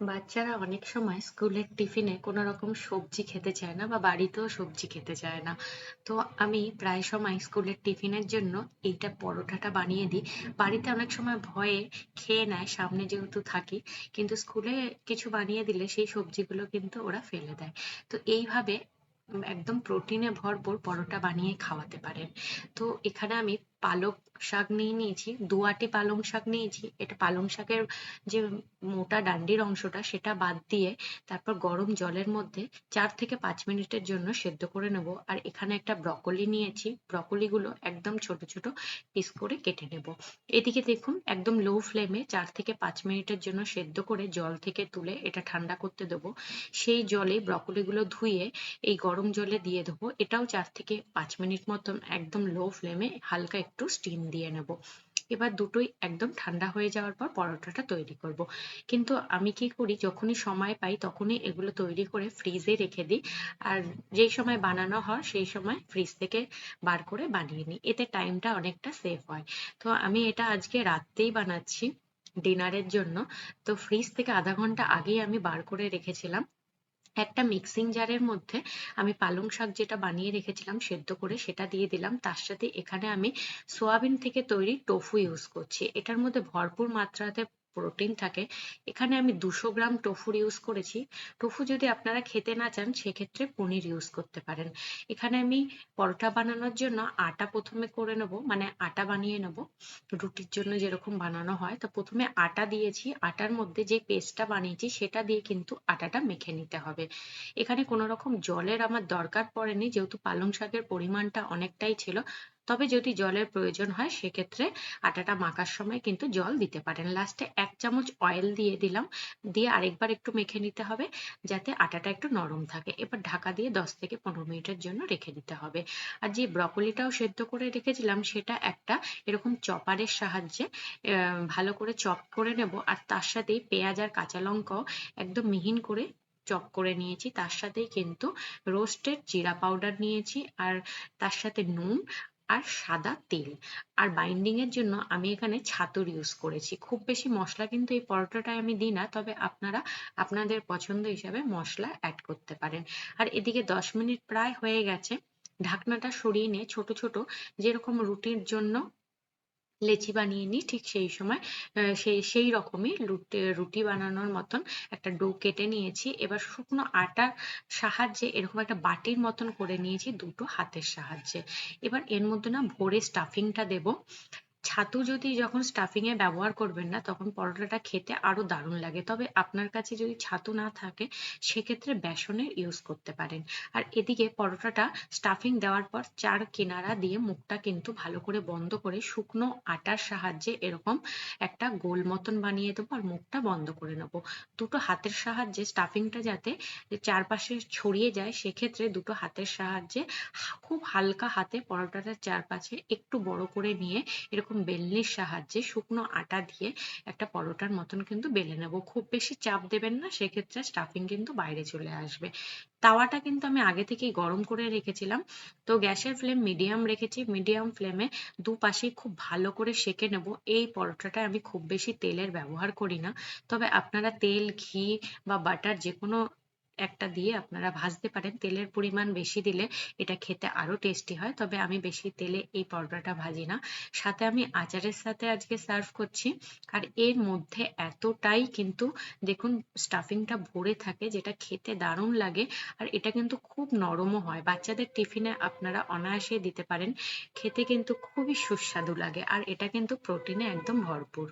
বাচ্চারা অনেক সময় স্কুলের টিফিনে কোনো রকম সবজি খেতে চায় না বা বাড়িতেও সবজি খেতে চায় না। তো আমি প্রায় সময় স্কুলের টিফিনের জন্য এইটা পরোটাটা বানিয়ে দিই। বাড়িতে অনেক সময় ভয়ে খেয়ে নেয় সামনে যেহেতু থাকি, কিন্তু স্কুলে কিছু বানিয়ে দিলে সেই সবজিগুলো কিন্তু ওরা ফেলে দেয়। তো এইভাবে একদম প্রোটিনে ভরপুর পরোটা বানিয়ে খাওয়াতে পারেন। তো এখানে আমি পালক শাক নিয়ে নিয়েছি, ২ আঁটি পালং শাক নিয়েছি। এটা পালং শাকের যে মোটা ডান্ডির অংশটা সেটা বাদ দিয়ে তারপর গরম জলের মধ্যে ৪ থেকে ৫ মিনিটের জন্য সেদ্ধ করে নেব। আর এখানে একটা ব্রকলি নিয়েছি, ব্রকলিগুলো একদম ছোট ছোট পিস করে কেটে নেব। এদিকে দেখুন একদম লো ফ্লেমে ৪ থেকে ৫ মিনিটের জন্য সেদ্ধ করে জল থেকে তুলে এটা ঠান্ডা করতে দেবো। সেই জলে ব্রকলিগুলো ধুয়ে এই গরম জলে দিয়ে দেবো। এটাও ৪ থেকে ৫ মিনিট মতন একদম লো ফ্লেমে হালকা একটু স্টিম দিয়ে নেব। এবার দুটোই একদম ঠান্ডা হয়ে যাওয়ার পর পরোটাটা তৈরি করব। কিন্তু আমি কি করি, যখনই সময় পাই তখনই এগুলো তৈরি করে ফ্রিজে রেখে দিই। আর যেই সময় বানানো হয় সেই সময় ফ্রিজ থেকে বার করে বানিয়ে নিই। এতে টাইমটা অনেকটা সেভ হয়। তো আমি এটা আজকে রাত্রেই বানাচ্ছি ডিনারের জন্য। তো ফ্রিজ থেকে আধা ঘন্টা আগেই আমি বার করে রেখেছিলাম। একটা মিক্সিং জারের মধ্যে আমি পালং শাক যেটা বানিয়ে রেখেছিলাম সেদ্ধ করে সেটা দিয়ে দিলাম। তার সাথে এখানে আমি সোয়াবিন থেকে তৈরি টোফু ইউজ করছি। এটার মধ্যে ভরপুর মাত্রাতে প্রোটিন থাকে। এখানে আমি ২০০ গ্রাম টোফুর ইউজ করেছি। টোফু যদি আপনারা খেতে না চান সেক্ষেত্রে পনির ইউজ করতে পারেন। এখানে আমি পরোটা বানানোর জন্য আটা প্রথমে করে নেব, মানে আটা বানিয়ে নেব রুটির জন্য যেরকম বানানো হয়। তো প্রথমে আটা দিয়েছি, আটার মধ্যে যে পেস্টটা বানিয়েছি সেটা দিয়ে কিন্তু আটাটা মেখে নিতে হবে। এখানে কোনো রকম জলের আমার দরকার পড়েনি, যেহেতু পালং শাকের পরিমাণটা অনেকটাই ছিল। তবে যদি জলের প্রয়োজন হয় সেক্ষেত্রে আটাটা মাখার সময় কিন্তু জল দিতে পারেন। লাস্টে ১ চামচ অয়েল দিয়ে দিলাম, দিয়ে আরেকবার একটু মেখে নিতে হবে যাতে আটাটা একটু নরম থাকে। এবার ঢাকা দিয়ে ১০ থেকে ১৫ মিনিটের জন্য রেখে দিতে হবে। আর যে ব্রকলিটাও সেদ্ধ করে রেখেছিলাম সেটা একটা এরকম চপারের সাহায্যে ভালো করে চপ করে নেব। আর তার সাথেই পেঁয়াজ আর কাঁচা লঙ্কাও একদম মিহিন করে চপ করে নিয়েছি। তার সাথেই কিন্তু রোস্টেড জিরা পাউডার নিয়েছি, আর তার সাথে নুন আর সাদা তেল। আর বাইন্ডিং এর জন্য আমি এখানে ছাতুর ইউজ করেছি। খুব বেশি মশলা কিন্তু এই পরোটাটায় আমি দিই না, তবে আপনারা আপনাদের পছন্দ হিসাবে মশলা অ্যাড করতে পারেন। আর এদিকে ১০ মিনিট প্রায় হয়ে গেছে। ঢাকনাটা সরিয়ে নিয়ে ছোট ছোট যেরকম রুটির জন্য লেচি বানিয়ে নিই, ঠিক সেই সময় সেই রকমই রুটি বানানোর মতন একটা ডো কেটে নিয়েছি। এবার শুকনো আটার সাহায্যে এরকম একটা বাটির মতন করে নিয়েছি দুটো হাতের সাহায্যে। এবার এর মধ্যে না ভরে স্টাফিংটা দেব। ছাতু যদি যখন স্টাফিং এ ব্যবহার করবেন না তখন পরোটাটা খেতে আরো দারুণ লাগে। তবে আপনার কাছে যদি ছাতু না থাকে সেক্ষেত্রে বেসনের ইউজ করতে পারেন। আর এদিকে পরোটাটা স্টাফিং দেওয়ার পর চার কিনারা দিয়ে মুখটা কিন্তু ভালো করে বন্ধ করে শুকনো আটার সাহায্যে এরকম একটা গোল মতন বানিয়ে দেবো আর মুখটা বন্ধ করে নেবো। দুটো হাতের সাহায্যে স্টাফিংটা যাতে চারপাশে ছড়িয়ে যায় সেক্ষেত্রে দুটো হাতের সাহায্যে খুব হালকা হাতে পরোটাটার চারপাশে একটু বড় করে নিয়ে এরকম বেলনির সাহায্যে শুকনো আটা দিয়ে একটা পরোটার মতন কিন্তু বেলে নেব। খুব বেশি চাপ দেবেন না, সেক্ষেত্রে স্টাফিং কিন্তু বাইরে চলে আসবে। তাওয়াটা কিন্তু আমি আগে থেকেই গরম করে রেখেছিলাম। তো গ্যাসের ফ্লেম মিডিয়াম রেখেছি। মিডিয়াম ফ্লেমে দুপাশেই খুব ভালো করে সেঁকে নেব। এই পরোটাটায় আমি খুব বেশি তেলের ব্যবহার করি না। তবে আপনারা তেল, ঘি বা বাটার যেকোনো একটা দিয়ে আপনারা ভাজতে পারেন। তেলের পরিমাণ বেশি দিলে এটা খেতে আরো টেস্টি হয়। তবে আমি বেশি তেলে এই পরোটাটা ভাজি না। সাথে আমি আচারের সাথে আজকে সার্ভ করছি। আর এর মধ্যে এতটাই কিন্তু দেখুন স্টাফিংটা ভরে থাকে যেটা খেতে দারুণ লাগে। আর এটা কিন্তু খুব নরমও হয়। বাচ্চাদের টিফিনে আপনারা অনায়াসে দিতে পারেন। খেতে কিন্তু খুবই সুস্বাদু লাগে। আর এটা কিন্তু প্রোটিনে একদম ভরপুর।